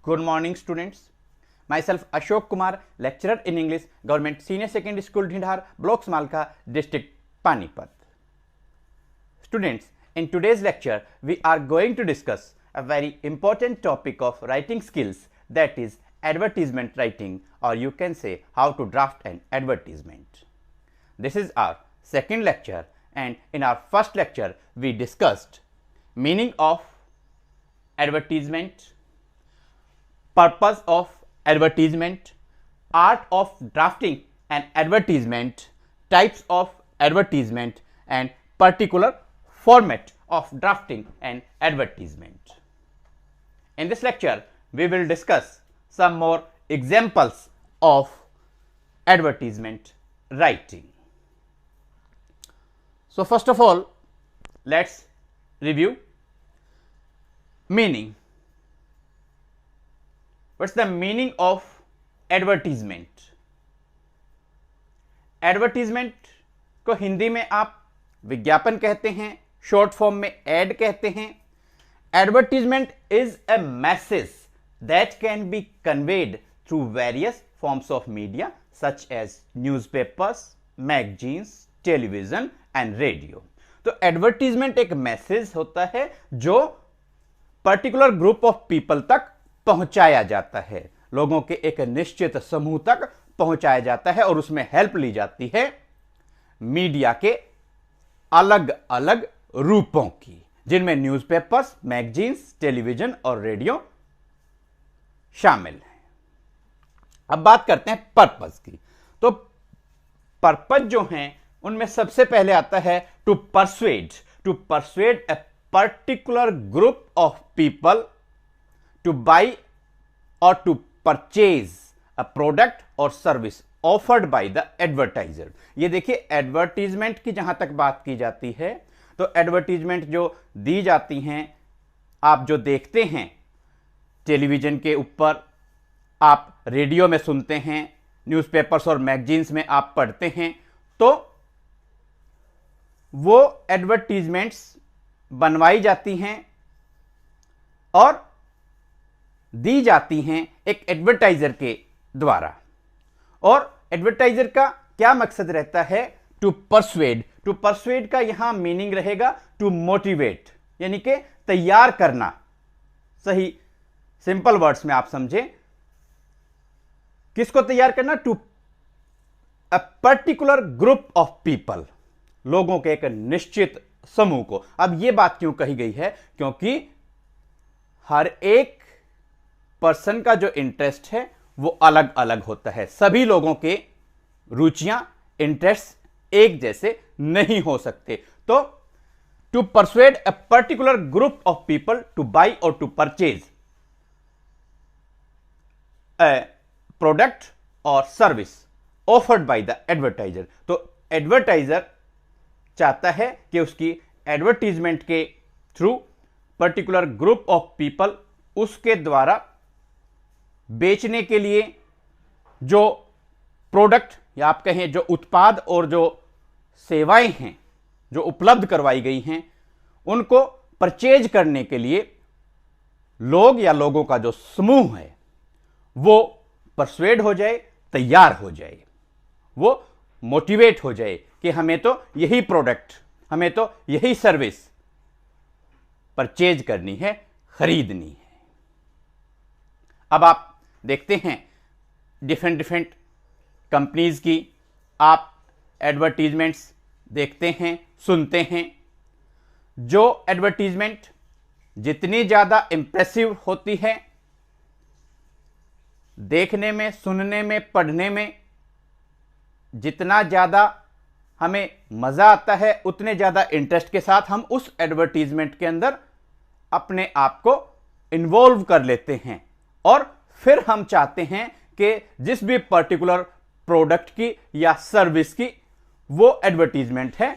Good morning, students. Myself Ashok Kumar, lecturer in English, Government Senior Secondary School, Dhindhar, Block Smalka, District Panipat. Students, in today's lecture, we are going to discuss a very important topic of writing skills, that is advertisement writing, or you can say how to draft an advertisement. This is our second lecture, and in our first lecture, we discussed meaning of advertisement, purpose of advertisement, art of drafting an advertisement, types of advertisement, and particular format of drafting an advertisement. In this lecture, we will discuss some more examples of advertisement writing. So first of all, let's review meaning. What's the meaning of advertisement? Advertisement को हिंदी में आप विज्ञापन कहते हैं, short form में ad कहते हैं. Advertisement is a message that can be conveyed through various forms of media such as newspapers, magazines, television and radio. तो एडवर्टीजमेंट एक मैसेज होता है जो पर्टिकुलर ग्रुप ऑफ पीपल तक पहुंचाया जाता है, लोगों के एक निश्चित समूह तक पहुंचाया जाता है और उसमें हेल्प ली जाती है मीडिया के अलग अलग रूपों की, जिनमें न्यूज़पेपर्स, मैगजीन्स, टेलीविजन और रेडियो शामिल हैं. अब बात करते हैं पर्पस की. तो पर्पस जो हैं उनमें सबसे पहले आता है to persuade a particular group of people to buy or to purchase a product or service offered by the advertiser. ये देखिए एडवर्टीजमेंट की जहां तक बात की जाती है तो एडवर्टीजमेंट जो दी जाती हैं, आप जो देखते हैं टेलीविजन के ऊपर, आप रेडियो में सुनते हैं, न्यूज़पेपर्स और मैगजीन्स में आप पढ़ते हैं, तो वो एडवर्टीजमेंट्स बनवाई जाती हैं और दी जाती हैं एक एडवर्टाइजर के द्वारा. और एडवर्टाइजर का क्या मकसद रहता है? टू परसुएड का यहां मीनिंग रहेगा टू मोटिवेट, यानी कि तैयार करना. सही सिंपल वर्ड्स में आप समझें, किसको तैयार करना? To a particular group of people, लोगों के एक निश्चित समूह को. अब यह बात क्यों कही गई है? क्योंकि हर एक पर्सन का जो इंटरेस्ट है वो अलग अलग होता है. सभी लोगों के रुचियां, इंटरेस्ट एक जैसे नहीं हो सकते. तो to persuade a particular group of people to buy or to purchase a product or service offered by the advertiser. तो एडवर्टाइजर चाहता है कि उसकी एडवर्टीजमेंट के through particular group of people उसके द्वारा बेचने के लिए जो प्रोडक्ट या आप कहें जो उत्पाद और जो सेवाएं हैं जो उपलब्ध करवाई गई हैं, उनको परचेज करने के लिए लोग या लोगों का जो समूह है वो परसुएड हो जाए, तैयार हो जाए, वो मोटिवेट हो जाए कि हमें तो यही प्रोडक्ट, हमें तो यही सर्विस परचेज करनी है, खरीदनी है. अब आप देखते हैं डिफरेंट कंपनीज की आप एडवर्टीजमेंट्स देखते हैं, सुनते हैं. जो एडवर्टीजमेंट जितनी ज़्यादा इंप्रेसिव होती है, देखने में, सुनने में, पढ़ने में जितना ज़्यादा हमें मज़ा आता है, उतने ज़्यादा इंटरेस्ट के साथ हम उस एडवर्टीजमेंट के अंदर अपने आप को इन्वॉल्व कर लेते हैं और फिर हम चाहते हैं कि जिस भी पर्टिकुलर प्रोडक्ट की या सर्विस की वो एडवर्टीजमेंट है,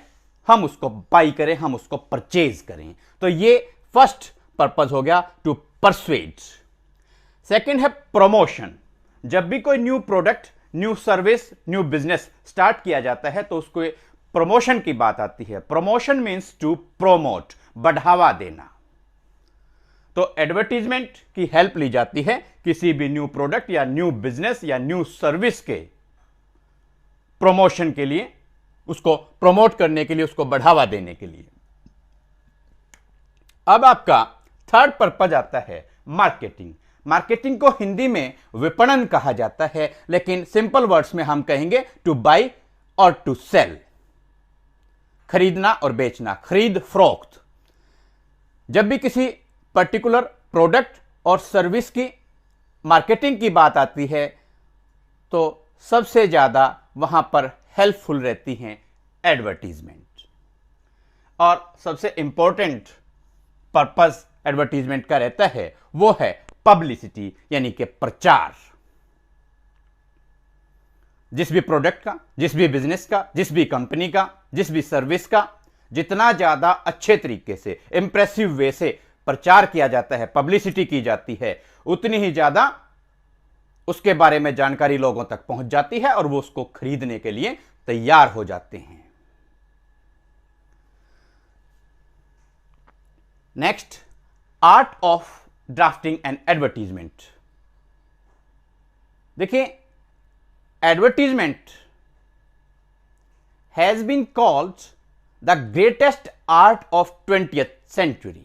हम उसको बाई करें, हम उसको परचेज करें. तो ये फर्स्ट पर्पस हो गया, टू परसुएड. सेकंड है प्रमोशन. जब भी कोई new product, new service, new business start किया जाता है तो उसको प्रमोशन की बात आती है. प्रमोशन मीन्स टू प्रोमोट, बढ़ावा देना. तो एडवर्टीजमेंट की हेल्प ली जाती है किसी भी न्यू प्रोडक्ट या न्यू बिजनेस या न्यू सर्विस के प्रमोशन के लिए, उसको प्रमोट करने के लिए, उसको बढ़ावा देने के लिए। अब आपका थर्ड पर्पज आता है मार्केटिंग। मार्केटिंग को हिंदी में विपणन कहा जाता है, लेकिन सिंपल वर्ड्स में हम कहेंगे to buy or to cell, खरीदना और बेचना, खरीद फरोख्त। जब भी किसी पर्टिकुलर प्रोडक्ट और सर्विस की मार्केटिंग की बात आती है तो सबसे ज्यादा वहां पर हेल्पफुल रहती हैं एडवर्टीजमेंट। और सबसे इंपॉर्टेंट पर्पस एडवर्टीजमेंट का रहता है वो है पब्लिसिटी, यानी कि प्रचार। जिस भी प्रोडक्ट का, जिस भी बिजनेस का, जिस भी कंपनी का, जिस भी सर्विस का जितना ज्यादा अच्छे तरीके से, इंप्रेसिव वे से प्रचार किया जाता है, पब्लिसिटी की जाती है, उतनी ही ज्यादा उसके बारे में जानकारी लोगों तक पहुंच जाती है और वो उसको खरीदने के लिए तैयार हो जाते हैं। Next, art of drafting and advertisement. देखिए, advertisement has been called the greatest art of 20th century.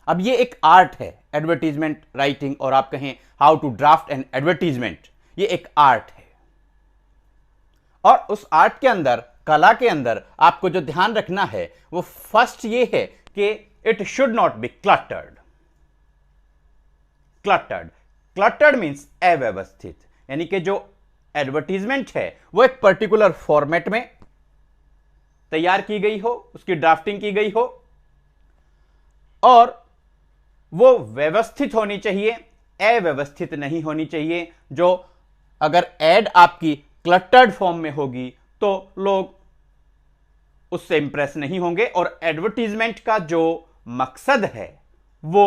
अब ये एक आर्ट है, एडवर्टीजमेंट राइटिंग, और आप कहें how to draft an advertisement, ये एक आर्ट है। और उस आर्ट के अंदर, कला के अंदर आपको जो ध्यान रखना है वो फर्स्ट ये है कि it should not be cluttered. Cluttered means अव्यवस्थित, यानी कि जो एडवर्टीजमेंट है वो एक पर्टिकुलर फॉर्मेट में तैयार की गई हो, उसकी ड्राफ्टिंग की गई हो और वो व्यवस्थित होनी चाहिए, अव्यवस्थित नहीं होनी चाहिए। जो अगर एड आपकी क्लटर्ड फॉर्म में होगी तो लोग उससे इंप्रेस नहीं होंगे और एडवर्टीजमेंट का जो मकसद है वो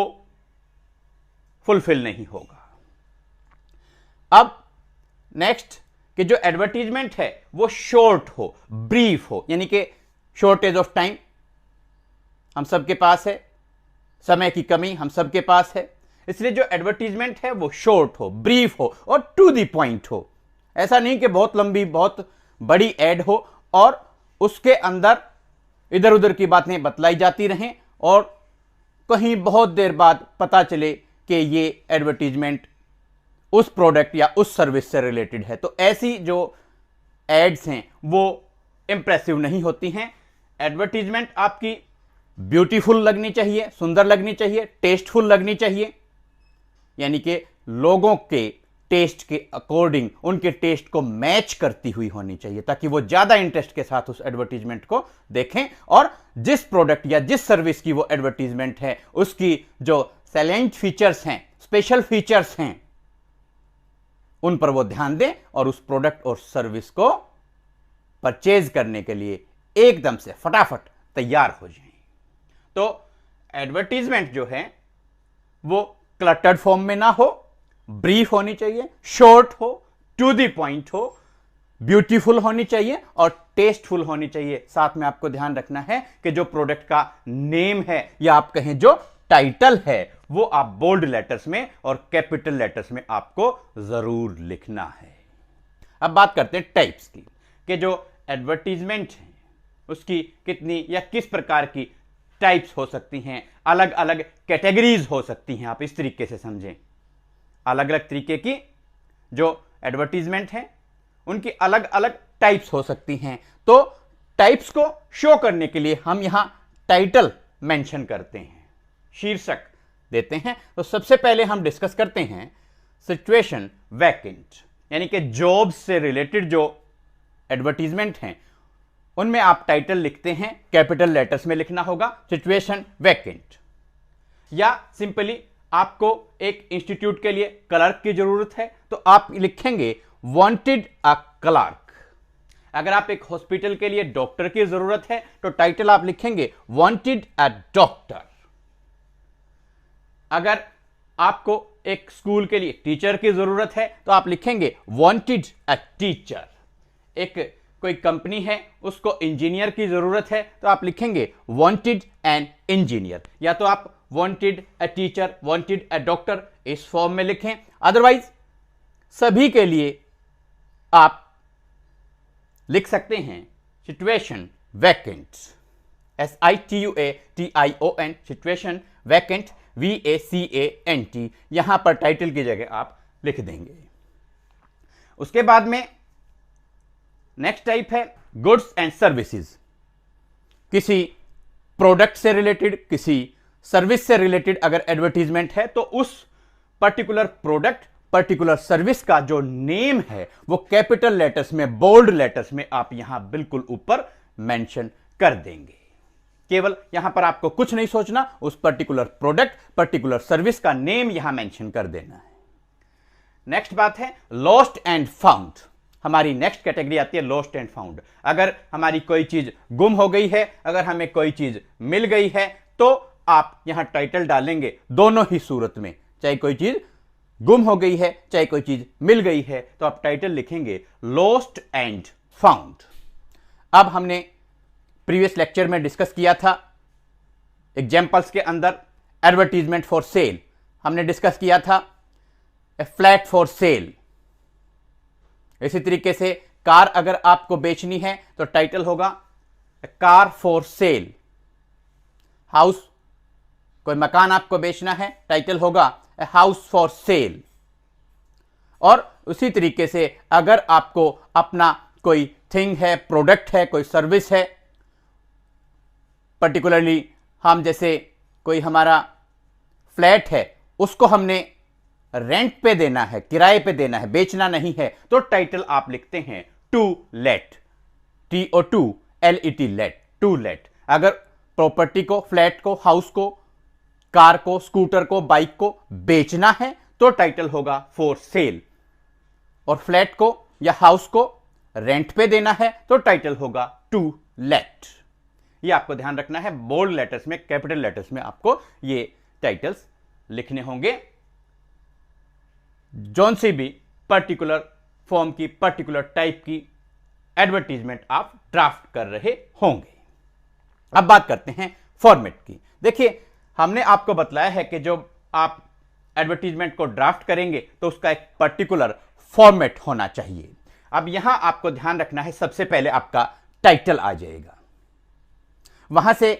फुलफिल नहीं होगा। अब नेक्स्ट, कि जो एडवर्टीजमेंट है वो शॉर्ट हो, ब्रीफ हो, यानी कि शॉर्टेज ऑफ टाइम हम सबके पास है, समय की कमी हम सबके पास है, इसलिए जो एडवर्टीजमेंट है वो शॉर्ट हो, ब्रीफ हो और टू द पॉइंट हो। ऐसा नहीं कि बहुत लंबी, बहुत बड़ी एड हो और उसके अंदर इधर उधर की बातें बतलाई जाती रहें और कहीं बहुत देर बाद पता चले कि ये एडवर्टीजमेंट उस प्रोडक्ट या उस सर्विस से रिलेटेड है। तो ऐसी जो एड्स हैं वो इंप्रेसिव नहीं होती हैं। एडवर्टीजमेंट आपकी ब्यूटीफुल लगनी चाहिए, सुंदर लगनी चाहिए, टेस्टफुल लगनी चाहिए, यानी कि लोगों के टेस्ट के अकॉर्डिंग, उनके टेस्ट को मैच करती हुई होनी चाहिए, ताकि वो ज्यादा इंटरेस्ट के साथ उस एडवर्टीजमेंट को देखें और जिस प्रोडक्ट या जिस सर्विस की वो एडवर्टीजमेंट है उसकी जो सैलेंट फीचर्स हैं, स्पेशल फीचर्स हैं, उन पर वो ध्यान दें और उस प्रोडक्ट और सर्विस को परचेज करने के लिए एकदम से फटाफट तैयार हो जाएं। तो एडवर्टीजमेंट जो है वो क्लटर्ड फॉर्म में ना हो, ब्रीफ होनी चाहिए, शॉर्ट हो, टू द पॉइंट हो, ब्यूटीफुल होनी चाहिए और टेस्टफुल होनी चाहिए। साथ में आपको ध्यान रखना है कि जो प्रोडक्ट का नेम है या आप कहें जो टाइटल है वो आप बोल्ड लेटर्स में और कैपिटल लेटर्स में आपको जरूर लिखना है। अब बात करते हैं टाइप्स की, कि जो एडवर्टीजमेंट है उसकी कितनी या किस प्रकार की टाइप्स हो सकती हैं, अलग अलग कैटेगरीज हो सकती हैं। आप इस तरीके से समझें, अलग अलग तरीके की जो एडवर्टीजमेंट है उनकी अलग अलग टाइप्स हो सकती हैं। तो टाइप्स को शो करने के लिए हम यहां टाइटल मेंशन करते हैं, शीर्षक देते हैं। तो सबसे पहले हम डिस्कस करते हैं सिचुएशन वैकेंट, यानी कि जॉब्स से रिलेटेड जो एडवर्टीजमेंट हैं उनमें आप टाइटल लिखते हैं, कैपिटल लेटर्स में लिखना होगा, सिचुएशन वैकेंट। या सिंपली आपको एक इंस्टीट्यूट के लिए क्लर्क की जरूरत है तो आप लिखेंगे वांटेड अ क्लर्क। अगर आप एक हॉस्पिटल के लिए डॉक्टर की जरूरत है तो टाइटल आप लिखेंगे वांटेड अ डॉक्टर। अगर आपको एक स्कूल के लिए टीचर की जरूरत है तो आप लिखेंगे वांटेड अ टीचर। एक कोई कंपनी है उसको इंजीनियर की जरूरत है तो आप लिखेंगे वांटेड एन इंजीनियर। या तो आप wanted a teacher, wanted a doctor, इस फॉर्म में लिखें। अदरवाइज सभी के लिए आप लिख सकते हैं situation vacant, SITUATION, situation vacant, VACANT, यहां पर टाइटल की जगह आप लिख देंगे। उसके बाद में नेक्स्ट टाइप है गुड्स एंड सर्विसेज। किसी प्रोडक्ट से रिलेटेड, किसी सर्विस से रिलेटेड अगर एडवर्टीजमेंट है तो उस पर्टिकुलर प्रोडक्ट, पर्टिकुलर सर्विस का जो नेम है वो कैपिटल लेटर्स में, बोल्ड लेटर्स में आप यहां बिल्कुल ऊपर मेंशन कर देंगे। केवल यहां पर आपको कुछ नहीं सोचना, उस पर्टिकुलर प्रोडक्ट, पर्टिकुलर सर्विस का नेम यहां मेंशन कर देना है। नेक्स्ट बात है लॉस्ट एंड फाउंड। हमारी नेक्स्ट कैटेगरी आती है लॉस्ट एंड फाउंड। अगर हमारी कोई चीज गुम हो गई है, अगर हमें कोई चीज मिल गई है, तो आप यहां टाइटल डालेंगे दोनों ही सूरत में, चाहे कोई चीज गुम हो गई है, चाहे कोई चीज मिल गई है, तो आप टाइटल लिखेंगे लॉस्ट एंड फाउंड। अब हमने प्रीवियस लेक्चर में डिस्कस किया था एग्जाम्पल्स के अंदर एडवर्टीजमेंट फॉर सेल, हमने डिस्कस किया था ए फ्लैट फॉर सेल। इसी तरीके से कार अगर आपको बेचनी है तो टाइटल होगा कार फॉर सेल। हाउस, कोई मकान आपको बेचना है, टाइटल होगा ए हाउस फॉर सेल। और उसी तरीके से अगर आपको अपना कोई थिंग है, प्रोडक्ट है, कोई सर्विस है, पर्टिकुलरली हम जैसे कोई हमारा फ्लैट है, उसको हमने रेंट पे देना है, किराए पे देना है, बेचना नहीं है, तो टाइटल आप लिखते हैं to let, TOLET, let, to let. अगर प्रॉपर्टी को, फ्लैट को, हाउस को, कार को, स्कूटर को, बाइक को बेचना है तो टाइटल होगा फॉर सेल, और फ्लैट को या हाउस को रेंट पे देना है तो टाइटल होगा टू लेट। ये आपको ध्यान रखना है, बोल्ड लेटर्स में, कैपिटल लेटर्स में आपको ये टाइटल्स लिखने होंगे। जौन सी भी पर्टिकुलर फॉर्म की, पर्टिकुलर टाइप की एडवर्टीजमेंट आप ड्राफ्ट कर रहे होंगे। अब बात करते हैं फॉर्मेट की। देखिए, हमने आपको बताया है कि जो आप एडवर्टीजमेंट को ड्राफ्ट करेंगे तो उसका एक पर्टिकुलर फॉर्मेट होना चाहिए। अब यहां आपको ध्यान रखना है, सबसे पहले आपका टाइटल आ जाएगा, वहां से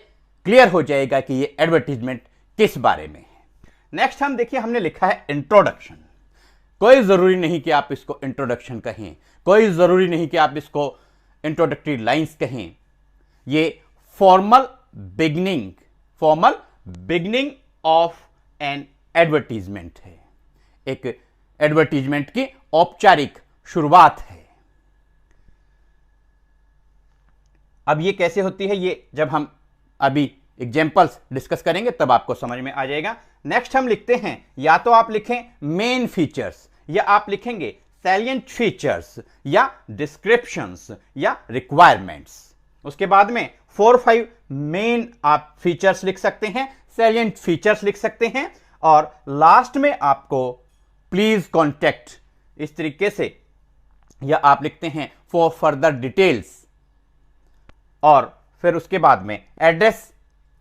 क्लियर हो जाएगा कि ये एडवर्टीजमेंट किस बारे में है। नेक्स्ट हम देखिए, हमने लिखा है इंट्रोडक्शन। कोई जरूरी नहीं कि आप इसको इंट्रोडक्शन कहें, कोई जरूरी नहीं कि आप इसको इंट्रोडक्टरी लाइंस कहें। ये formal beginning of N advertisement है, एक एडवर्टीजमेंट की औपचारिक शुरुआत है। अब ये कैसे होती है, ये जब हम अभी एग्जाम्पल्स डिस्कस करेंगे तब आपको समझ में आ जाएगा। नेक्स्ट हम लिखते हैं, या तो आप लिखें मेन फीचर्स, या आप लिखेंगे सैलिएंट फीचर्स, या डिस्क्रिप्शंस, या रिक्वायरमेंट्स। उसके बाद में 4-5 मेन आप फीचर्स लिख सकते हैं, सैलिएंट फीचर्स लिख सकते हैं, और लास्ट में आपको प्लीज कॉन्टेक्ट, इस तरीके से, या आप लिखते हैं फॉर फर्दर डिटेल्स, और फिर उसके बाद में एड्रेस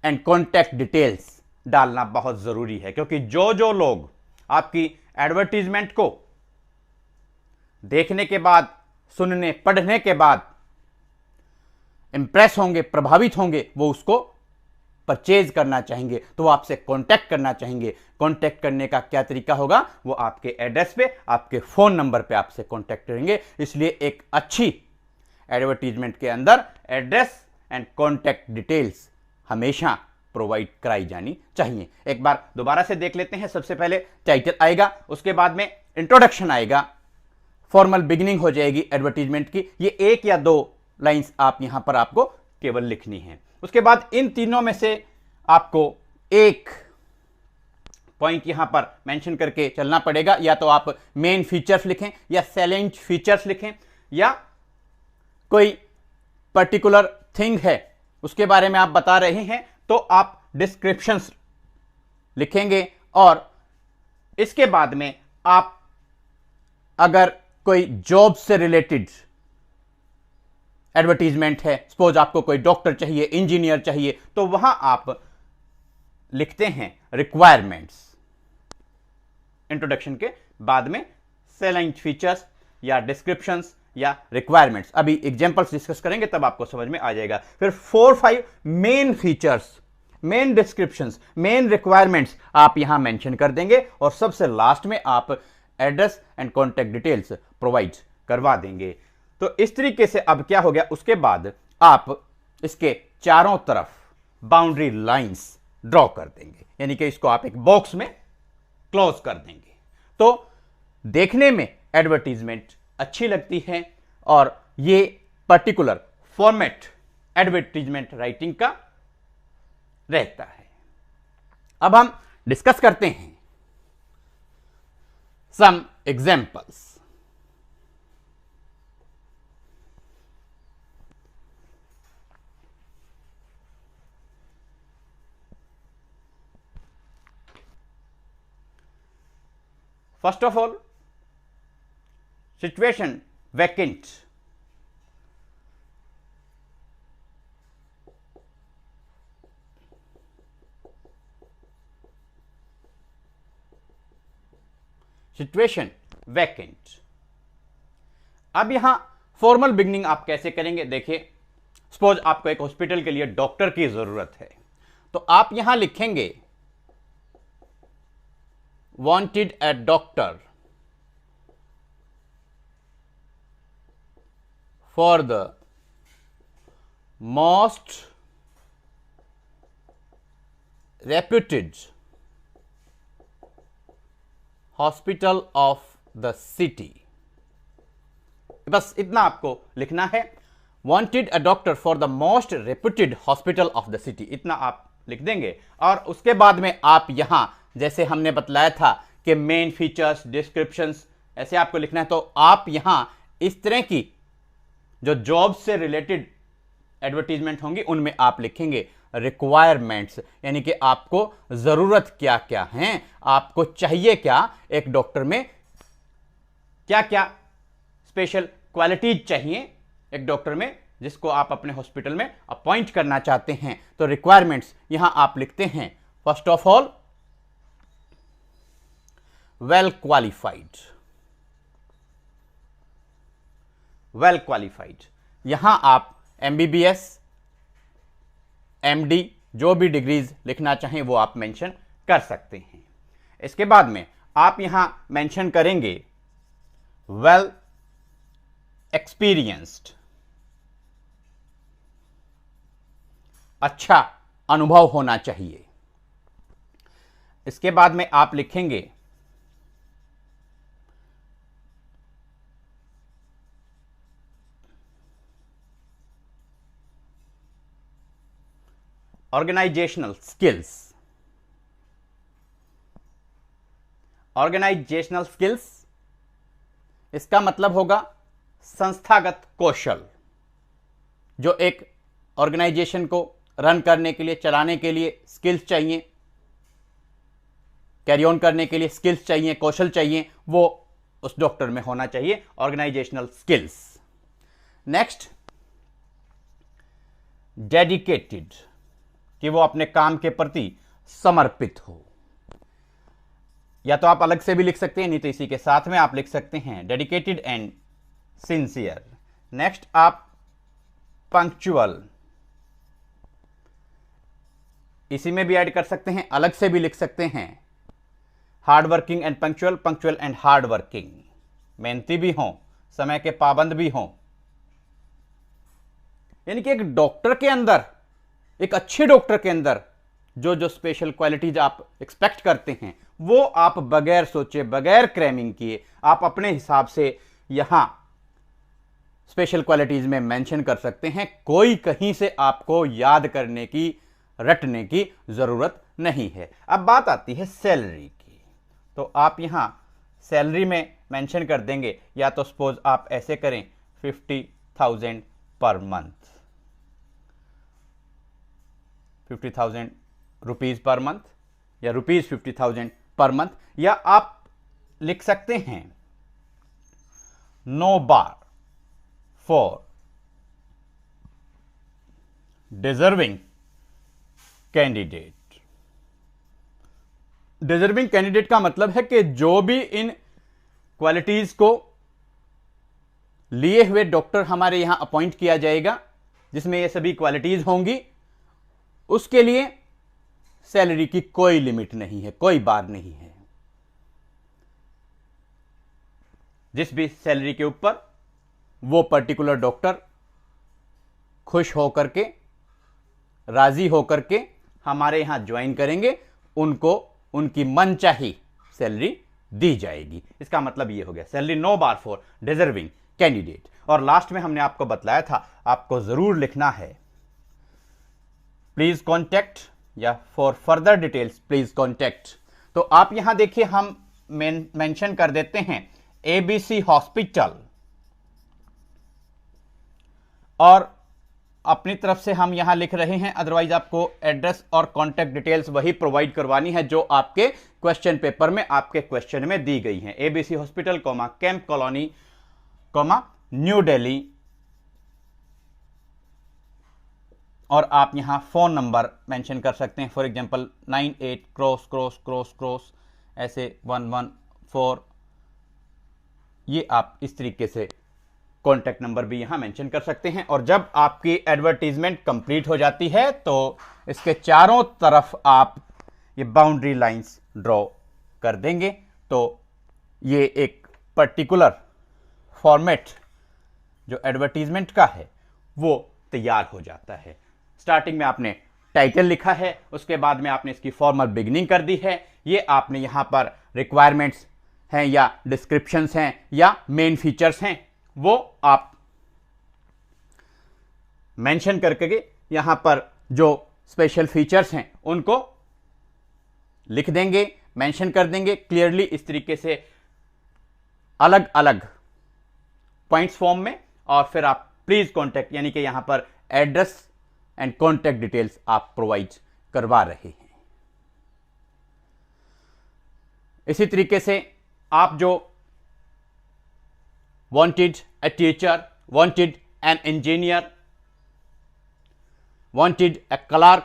एंड कॉन्टैक्ट डिटेल्स डालना बहुत जरूरी है, क्योंकि जो लोग आपकी एडवर्टीजमेंट को देखने के बाद, सुनने, पढ़ने के बाद इंप्रेस होंगे, प्रभावित होंगे, वो उसको परचेज करना चाहेंगे, तो वो आपसे कांटेक्ट करना चाहेंगे। कांटेक्ट करने का क्या तरीका होगा, वो आपके एड्रेस पे, आपके फोन नंबर पे आपसे कांटेक्ट करेंगे। इसलिए एक अच्छी एडवर्टीजमेंट के अंदर एड्रेस एंड कांटेक्ट डिटेल्स हमेशा प्रोवाइड कराई जानी चाहिए। एक बार दोबारा से देख लेते हैं। सबसे पहले टाइटल आएगा, उसके बाद में इंट्रोडक्शन आएगा, फॉर्मल बिगिनिंग हो जाएगी एडवर्टीजमेंट की। ये 1 या 2 लाइंस आप यहां पर आपको केवल लिखनी है। उसके बाद इन तीनों में से आपको एक पॉइंट यहां पर मेंशन करके चलना पड़ेगा, या तो आप मेन फीचर्स लिखें, या सैलेंट फीचर्स लिखें, या कोई पर्टिकुलर थिंग है उसके बारे में आप बता रहे हैं तो आप डिस्क्रिप्शंस लिखेंगे, और इसके बाद में आप अगर कोई जॉब से रिलेटेड एडवर्टीजमेंट है, सपोज आपको कोई डॉक्टर चाहिए, इंजीनियर चाहिए, तो वहां आप लिखते हैं रिक्वायरमेंट्स, इंट्रोडक्शन के बाद में सेलिंग फीचर्स या डिस्क्रिप्शंस या रिक्वायरमेंट्स, अभी एग्जांपल्स डिस्कस करेंगे तब आपको समझ में आ जाएगा। फिर 4-5 main features, main descriptions, main requirements आप यहां मेंशन कर देंगे और सबसे लास्ट में आप address and contact details provide करवा देंगे। तो इस तरीके से अब क्या हो गया, उसके बाद आप इसके चारों तरफ बाउंड्री लाइंस ड्रॉ कर देंगे, यानी कि इसको आप एक बॉक्स में क्लोज कर देंगे। तो देखने में एडवर्टीजमेंट अच्छी लगती है और ये पर्टिकुलर फॉर्मेट एडवर्टीजमेंट राइटिंग का रहता है। अब हम डिस्कस करते हैं some examples. First of all, situation vacant. Situation vacant. अब यहां फॉर्मल बिगनिंग आप कैसे करेंगे, देखिए सपोज आपको एक हॉस्पिटल के लिए डॉक्टर की जरूरत है, तो आप यहां लिखेंगे wanted a doctor for the most reputed hospital of the city. बस इतना आपको लिखना है, wanted a doctor for the most reputed hospital of the city, इतना आप लिख देंगे। और उसके बाद में आप यहां जैसे हमने बतलाया था कि मेन फीचर्स, डिस्क्रिप्शंस, ऐसे आपको लिखना है। तो आप यहां इस तरह की जो जॉब से रिलेटेड एडवर्टीजमेंट होंगी उनमें आप लिखेंगे रिक्वायरमेंट्स, यानी कि आपको जरूरत क्या क्या है, आपको चाहिए क्या, एक डॉक्टर में क्या क्या स्पेशल क्वालिटीज चाहिए एक डॉक्टर में जिसको आप अपने हॉस्पिटल में अपॉइंट करना चाहते हैं। तो रिक्वायरमेंट्स यहां आप लिखते हैं, first of all well qualified. Well qualified, यहां आप MBBS, MD जो भी डिग्रीज लिखना चाहें वो आप मेंशन कर सकते हैं। इसके बाद में आप यहां मेंशन करेंगे वेल एक्सपीरियंस्ड, अच्छा अनुभव होना चाहिए। इसके बाद में आप लिखेंगे ऑर्गेनाइजेशनल स्किल्स। ऑर्गेनाइजेशनल स्किल्स इसका मतलब होगा संस्थागत कौशल, जो एक ऑर्गेनाइजेशन को रन करने के लिए, चलाने के लिए स्किल्स चाहिए, कैरी ऑन करने के लिए स्किल्स चाहिए, कौशल चाहिए, वो उस डॉक्टर में होना चाहिए, ऑर्गेनाइजेशनल स्किल्स। नेक्स्ट, डेडिकेटेड, कि वो अपने काम के प्रति समर्पित हो, या तो आप अलग से भी लिख सकते हैं, नहीं तो इसी के साथ में आप लिख सकते हैं डेडिकेटेड एंड सिंसियर। नेक्स्ट, आप पंक्चुअल, इसी में भी ऐड कर सकते हैं, अलग से भी लिख सकते हैं hard working and punctual, punctual and hard working, मेहनती भी हों, समय के पाबंद भी हों। यानी कि एक डॉक्टर के अंदर, एक अच्छे डॉक्टर के अंदर जो जो स्पेशल क्वालिटीज आप एक्सपेक्ट करते हैं वो आप बगैर सोचे, बगैर क्रैमिंग किए आप अपने हिसाब से यहां स्पेशल क्वालिटीज में मेंशन कर सकते हैं। कोई कहीं से आपको याद करने की, रटने की जरूरत नहीं है। अब बात आती है सैलरी की, तो आप यहां सैलरी में मेंशन कर देंगे, या तो सपोज आप ऐसे करें 50,000 per month, 50,000 rupees per month, या रुपीज 50,000 पर मंथ, या आप लिख सकते हैं no bar for deserving candidate. Deserving candidate का मतलब है कि जो भी इन क्वालिटीज को लिए हुए डॉक्टर हमारे यहां अपॉइंट किया जाएगा, जिसमें ये सभी क्वालिटीज होंगी, उसके लिए सैलरी की कोई लिमिट नहीं है, कोई बार नहीं है। जिस भी सैलरी के ऊपर वो पर्टिकुलर डॉक्टर खुश होकर के, राजी होकर के हमारे यहां ज्वाइन करेंगे, उनको उनकी मनचाही सैलरी दी जाएगी। इसका मतलब ये हो गया salary no bar for deserving candidate. और लास्ट में हमने आपको बतलाया था, आपको जरूर लिखना है प्लीज कॉन्टैक्ट या for further details please contact. तो आप यहां देखिए, हम मेंशन कर देते हैं एबीसी हॉस्पिटल, और अपनी तरफ से हम यहां लिख रहे हैं, अदरवाइज आपको एड्रेस और कॉन्टैक्ट डिटेल्स वही प्रोवाइड करवानी है जो आपके क्वेश्चन पेपर में, आपके क्वेश्चन में दी गई हैं। ABC hospital, camp colony, new Delhi, और आप यहां फोन नंबर मेंशन कर सकते हैं, फॉर एग्जांपल 98 ऐसे 114। ये आप इस तरीके से कॉन्टैक्ट नंबर भी यहां मेंशन कर सकते हैं। और जब आपकी एडवर्टीजमेंट कंप्लीट हो जाती है तो इसके चारों तरफ आप ये बाउंड्री लाइंस ड्रॉ कर देंगे, तो ये एक पर्टिकुलर फॉर्मेट जो एडवर्टीजमेंट का है वो तैयार हो जाता है। स्टार्टिंग में आपने टाइटल लिखा है, उसके बाद में आपने इसकी फॉर्मल बिगिनिंग कर दी है, ये आपने यहां पर रिक्वायरमेंट्स हैं या डिस्क्रिप्शंस हैं या मेन फीचर्स हैं, वो आप मेंशन करके यहां पर जो स्पेशल फीचर्स हैं उनको लिख देंगे, मेंशन कर देंगे क्लियरली इस तरीके से अलग अलग पॉइंट्स फॉर्म में। और फिर आप प्लीज कॉन्टैक्ट, यानी कि यहां पर एड्रेस एंड कॉन्टैक्ट डिटेल्स आप प्रोवाइड करवा रहे हैं। इसी तरीके से आप जो wanted a teacher, wanted an engineer, wanted a clerk,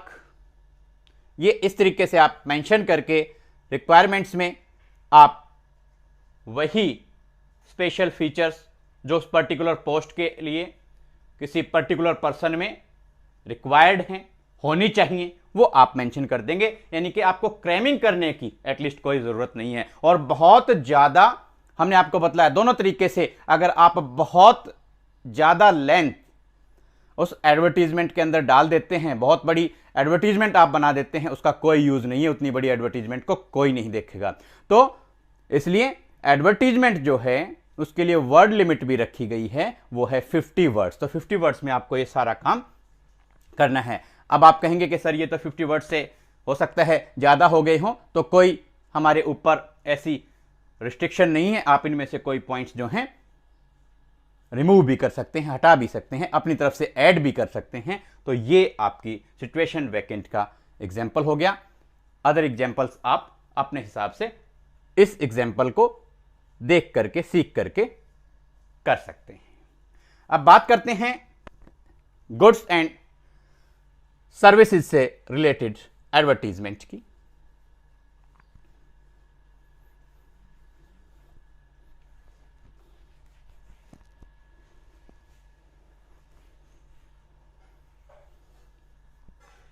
ये इस तरीके से आप मेंशन करके रिक्वायरमेंट्स में आप वही स्पेशल फीचर्स जो उस पर्टिकुलर पोस्ट के लिए किसी पर्टिकुलर पर्सन में रिक्वायर्ड हैं, होनी चाहिए, वो आप मेंशन कर देंगे। यानी कि आपको क्रैमिंग करने की एटलीस्ट कोई जरूरत नहीं है। और बहुत ज्यादा हमने आपको बतलाया दोनों तरीके से, अगर आप बहुत ज्यादा लेंथ उस एडवर्टीजमेंट के अंदर डाल देते हैं, बहुत बड़ी एडवर्टीजमेंट आप बना देते हैं, उसका कोई यूज नहीं है, उतनी बड़ी एडवर्टीजमेंट को कोई नहीं देखेगा। तो इसलिए एडवर्टीजमेंट जो है उसके लिए वर्ड लिमिट भी रखी गई है, वो है 50 वर्ड्स। तो 50 वर्ड्स में आपको ये सारा काम करना है। अब आप कहेंगे कि सर ये तो 50 वर्ड से हो सकता है ज्यादा हो गए हों, तो कोई हमारे ऊपर ऐसी रिस्ट्रिक्शन नहीं है, आप इनमें से कोई पॉइंट्स जो हैं रिमूव भी कर सकते हैं, हटा भी सकते हैं, अपनी तरफ से ऐड भी कर सकते हैं। तो ये आपकी सिचुएशन वैकेंट का एग्जाम्पल हो गया। अदर एग्जाम्पल्स आप अपने हिसाब से इस एग्जाम्पल को देख करके, सीख करके कर सकते हैं। अब बात करते हैं गुड्स एंड सर्विसेज से रिलेटेड एडवर्टीजमेंट की।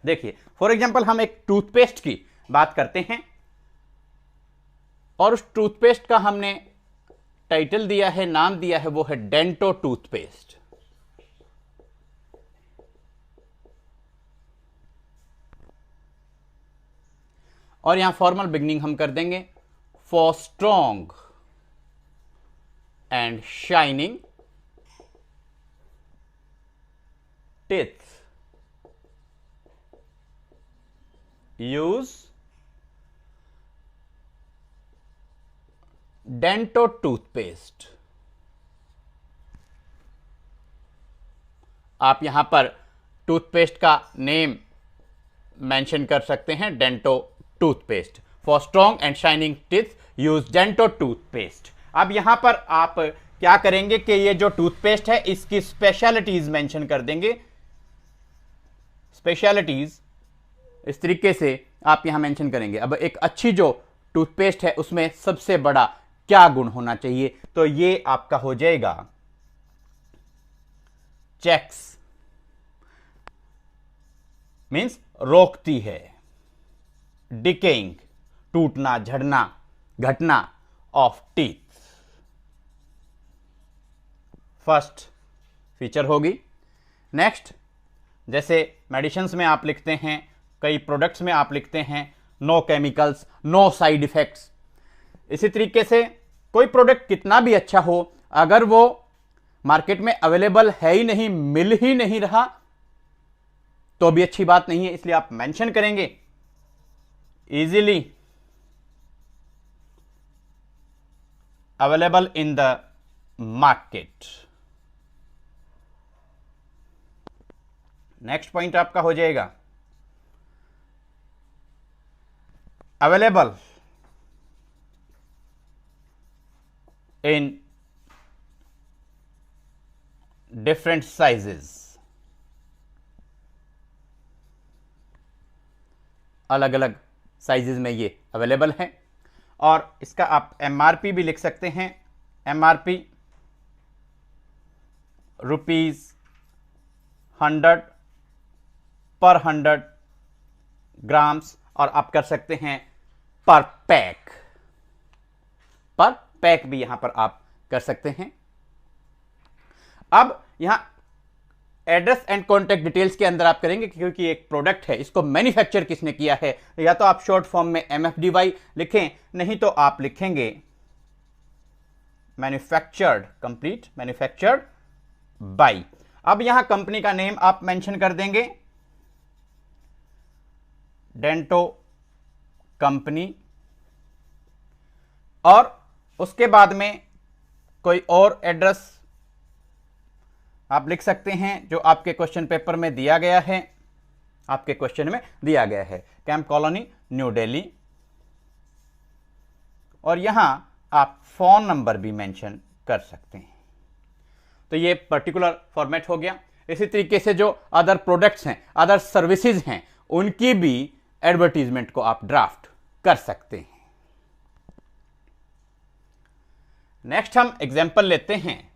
देखिए, फॉर एग्जांपल हम एक टूथपेस्ट की बात करते हैं और उस टूथपेस्ट का हमने टाइटल दिया है, नाम दिया है, वो है डेंटो टूथपेस्ट। और यहां फॉर्मल बिगनिंग हम कर देंगे for strong and shining teeth use dento toothpaste. आप यहां पर टूथपेस्ट का नेम मेंशन कर सकते हैं, dento toothpaste. For strong and shining teeth use dento toothpaste. अब यहां पर आप क्या करेंगे कि ये जो टूथपेस्ट है इसकी स्पेशलिटीज मेंशन कर देंगे। स्पेशलिटीज इस तरीके से आप यहां मेंशन करेंगे। अब एक अच्छी जो टूथपेस्ट है उसमें सबसे बड़ा क्या गुण होना चाहिए? तो ये आपका हो जाएगा चेक्स, मींस रोकती है, डिकेइंग, टूटना, झड़ना, घटना ऑफ टीथ। फर्स्ट फीचर होगी। नेक्स्ट, जैसे मेडिसिन्स में आप लिखते हैं, कई प्रोडक्ट्स में आप लिखते हैं no chemicals, no side effects. इसी तरीके से कोई प्रोडक्ट कितना भी अच्छा हो, अगर वो मार्केट में अवेलेबल है ही नहीं, मिल ही नहीं रहा, तो भी अच्छी बात नहीं है। इसलिए आप मेंशन करेंगे easily available in the market. Next point आपका हो जाएगा अवेलेबल इन डिफरेंट साइजेस, अलग अलग साइजेस में ये अवेलेबल है। और इसका आप एमआरपी भी लिख सकते हैं, एमआरपी ₹100 पर 100 ग्राम्स, और आप कर सकते हैं पर पैक, पर पैक भी यहां पर आप कर सकते हैं। अब यहां एड्रेस एंड कॉन्टैक्ट डिटेल्स के अंदर आप करेंगे, क्योंकि एक प्रोडक्ट है, इसको मैन्युफैक्चर किसने किया है, या तो आप शॉर्ट फॉर्म में MFDY लिखें, नहीं तो आप लिखेंगे मैन्युफैक्चर्ड, कंप्लीट मैन्युफैक्चर्ड बाय। अब यहां कंपनी का नेम आप मेंशन कर देंगे, डेंटो कंपनी, और उसके बाद में कोई और एड्रेस आप लिख सकते हैं जो आपके क्वेश्चन पेपर में दिया गया है, आपके क्वेश्चन में दिया गया है कैंप कॉलोनी, न्यू दिल्ली, और यहां आप फोन नंबर भी मेंशन कर सकते हैं। तो ये पर्टिकुलर फॉर्मेट हो गया। इसी तरीके से जो अदर प्रोडक्ट्स हैं, अदर सर्विसेज हैं, उनकी भी एडवर्टीजमेंट को आप ड्राफ्ट कर सकते हैं। नेक्स्ट हम एग्जाम्पल लेते हैं।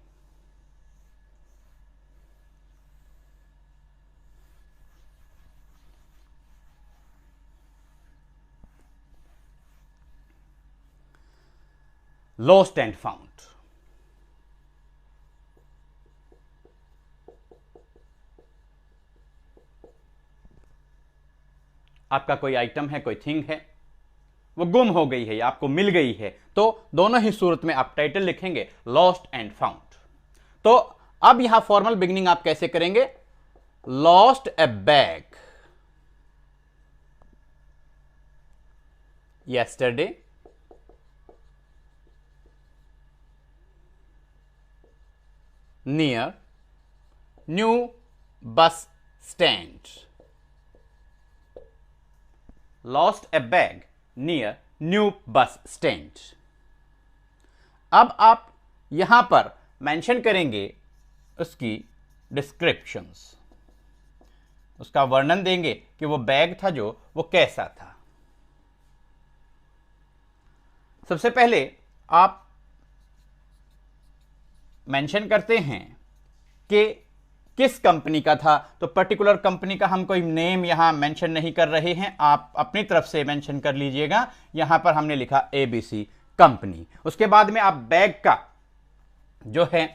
Lost and found. आपका कोई आइटम है, कोई थिंग है, वो गुम हो गई है, आपको मिल गई है, तो दोनों ही सूरत में आप टाइटल लिखेंगे लॉस्ट एंड फाउंड। तो अब यहां फॉर्मल बिगनिंग आप कैसे करेंगे? Lost A bag yesterday, near new bus stand. Lost a bag near new bus stand. अब आप यहां पर मेंशन करेंगे उसकी डिस्क्रिप्शंस, उसका वर्णन देंगे कि वो बैग था जो वो कैसा था। सबसे पहले आप मेंशन करते हैं कि किस कंपनी का था, तो पर्टिकुलर कंपनी का हम कोई नेम यहां मेंशन नहीं कर रहे हैं, आप अपनी तरफ से मेंशन कर लीजिएगा। यहां पर हमने लिखा ABC कंपनी। उसके बाद में आप बैग का जो है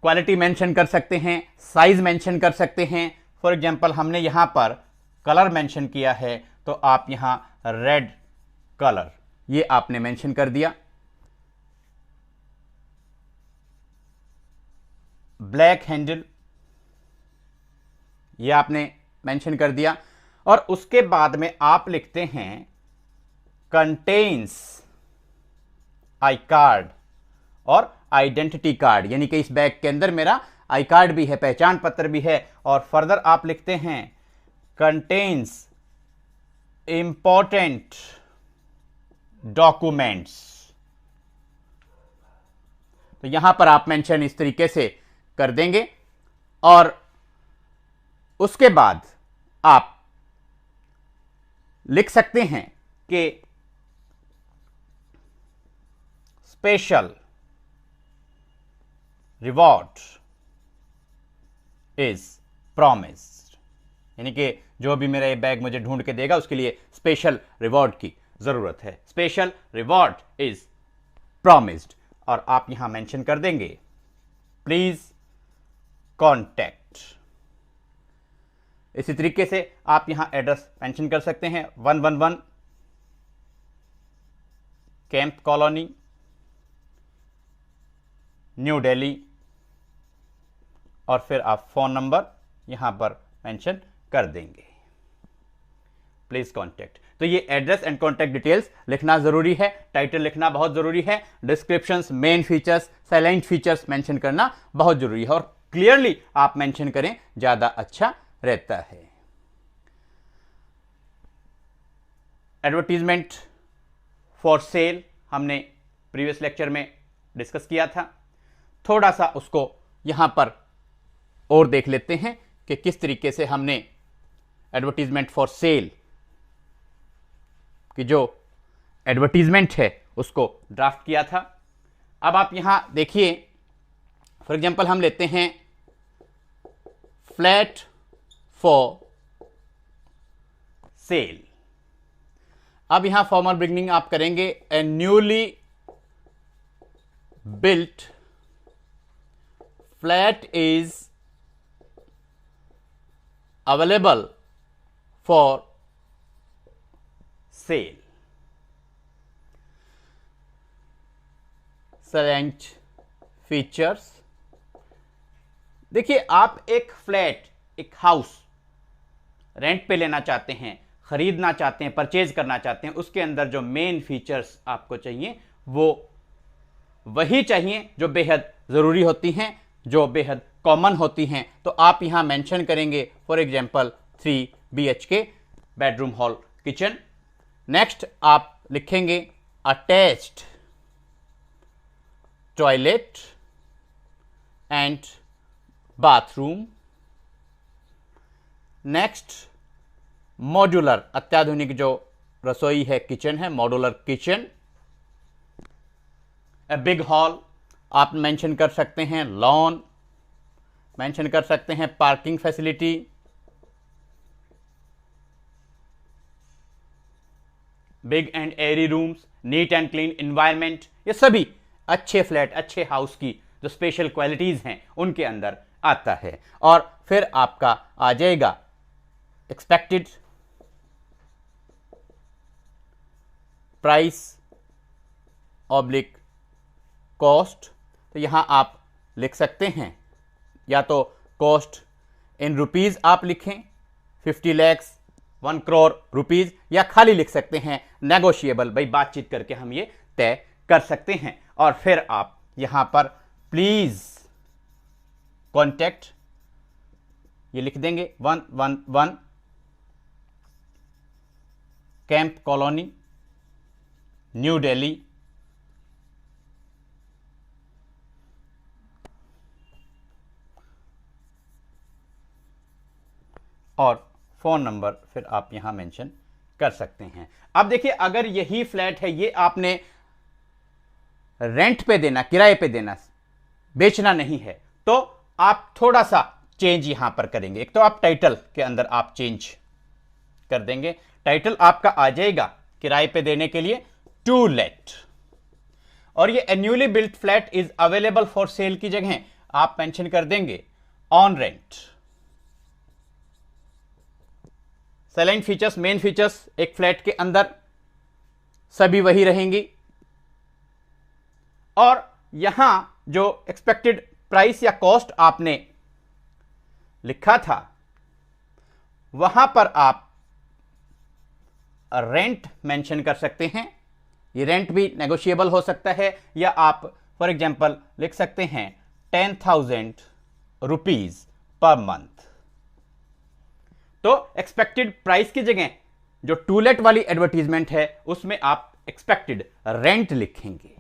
क्वालिटी मेंशन कर सकते हैं, साइज मेंशन कर सकते हैं। फॉर एग्जांपल हमने यहां पर कलर मेंशन किया है, तो आप यहां रेड कलर ये आपने मेंशन कर दिया। ब्लैक हैंडल ये आपने मेंशन कर दिया। और उसके बाद में आप लिखते हैं कंटेन्स आई कार्ड और आइडेंटिटी कार्ड, यानी कि इस बैग के अंदर मेरा आई कार्ड भी है, पहचान पत्र भी है। और फर्दर आप लिखते हैं कंटेन्स इंपॉर्टेंट डॉक्यूमेंट्स। तो यहां पर आप मेंशन इस तरीके से कर देंगे। और उसके बाद आप लिख सकते हैं कि स्पेशल रिवॉर्ड इज प्रॉमिस्ड, यानी कि जो भी मेरा ये बैग मुझे ढूंढ के देगा उसके लिए स्पेशल रिवॉर्ड की जरूरत है। स्पेशल रिवॉर्ड इज प्रॉमिस्ड, और आप यहां मेंशन कर देंगे प्लीज कॉन्टैक्ट। इसी तरीके से आप यहां एड्रेस मेंशन कर सकते हैं 111 कैंप कॉलोनी, न्यू दिल्ली, और फिर आप फोन नंबर यहां पर मेंशन कर देंगे, प्लीज कॉन्टैक्ट। तो ये एड्रेस एंड कॉन्टैक्ट डिटेल्स लिखना जरूरी है, टाइटल लिखना बहुत जरूरी है, descriptions, main features, salient features mention करना बहुत जरूरी है, और क्लियरली आप मेंशन करें, ज्यादा अच्छा रहता है। एडवर्टीजमेंट फॉर सेल हमने प्रीवियस लेक्चर में डिस्कस किया था, थोड़ा सा उसको यहां पर और देख लेते हैं कि किस तरीके से हमने एडवर्टीजमेंट फॉर सेल की जो एडवर्टीजमेंट है उसको ड्राफ्ट किया था। अब आप यहां देखिए, फॉर एग्जांपल हम लेते हैं फ्लैट फॉर सेल। अब यहां फॉर्मल बिगनिंग आप करेंगे a newly built flat is available for sale। select features, देखिए आप एक फ्लैट, एक हाउस रेंट पे लेना चाहते हैं, खरीदना चाहते हैं, परचेज करना चाहते हैं, उसके अंदर जो मेन फीचर्स आपको चाहिए वो वही चाहिए जो बेहद जरूरी होती हैं, जो बेहद कॉमन होती हैं। तो आप यहां मेंशन करेंगे for example 3 BHK bedroom hall kitchen. Next आप लिखेंगे attached toilet and bathroom. Next modular, अत्याधुनिक जो रसोई है, किचन है, modular kitchen. A big hall आप मेंशन कर सकते हैं, लॉन मेंशन कर सकते हैं, parking facility, big and Airy rooms, neat and clean environment. ये सभी अच्छे फ्लैट, अच्छे हाउस की जो स्पेशल क्वालिटीज हैं उनके अंदर आता है। और फिर आपका आ जाएगा एक्सपेक्टेड प्राइस ऑब्लिक कॉस्ट। तो यहां आप लिख सकते हैं, या तो कॉस्ट इन रुपीज आप लिखें 50 लाख 1 करोड़ रुपीज, या खाली लिख सकते हैं नेगोशिएबल, भाई बातचीत करके हम ये तय कर सकते हैं। और फिर आप यहां पर प्लीज कॉन्टैक्ट ये लिख देंगे 111 कैंप कॉलोनी, न्यू दिल्ली, और फोन नंबर फिर आप यहां मेंशन कर सकते हैं। अब देखिए, अगर यही फ्लैट है, ये आपने रेंट पे देना, किराए पे देना, बेचना नहीं है, तो आप थोड़ा सा चेंज यहां पर करेंगे। एक तो आप टाइटल के अंदर आप चेंज कर देंगे, टाइटल आपका आ जाएगा किराए पे देने के लिए टू लेट, और ये a newly built flat is available for sale की जगह आप मेंशन कर देंगे on rent. Salient features, main features एक फ्लैट के अंदर सभी वही रहेंगी, और यहां जो एक्सपेक्टेड प्राइस या कॉस्ट आपने लिखा था वहां पर आप रेंट मेंशन कर सकते हैं। ये रेंट भी नेगोशिएबल हो सकता है, या आप फॉर एग्जांपल लिख सकते हैं 10,000 रुपीज पर मंथ। तो एक्सपेक्टेड प्राइस की जगह जो टू लेट वाली एडवर्टीजमेंट है उसमें आप एक्सपेक्टेड रेंट लिखेंगे,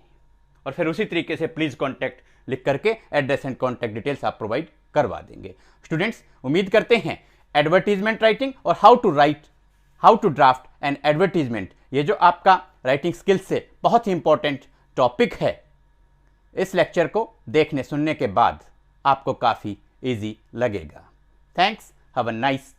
और फिर उसी तरीके से प्लीज कॉन्टैक्ट लिख करके एड्रेस एंड कॉन्टैक्ट डिटेल्स आप प्रोवाइड करवा देंगे। स्टूडेंट्स, उम्मीद करते हैं एडवर्टीजमेंट राइटिंग और how to draft and advertisement, ये जो आपका राइटिंग स्किल्स से बहुत ही इंपॉर्टेंट टॉपिक है, इस लेक्चर को देखने सुनने के बाद आपको काफ़ी ईजी लगेगा। Thanks, have a nice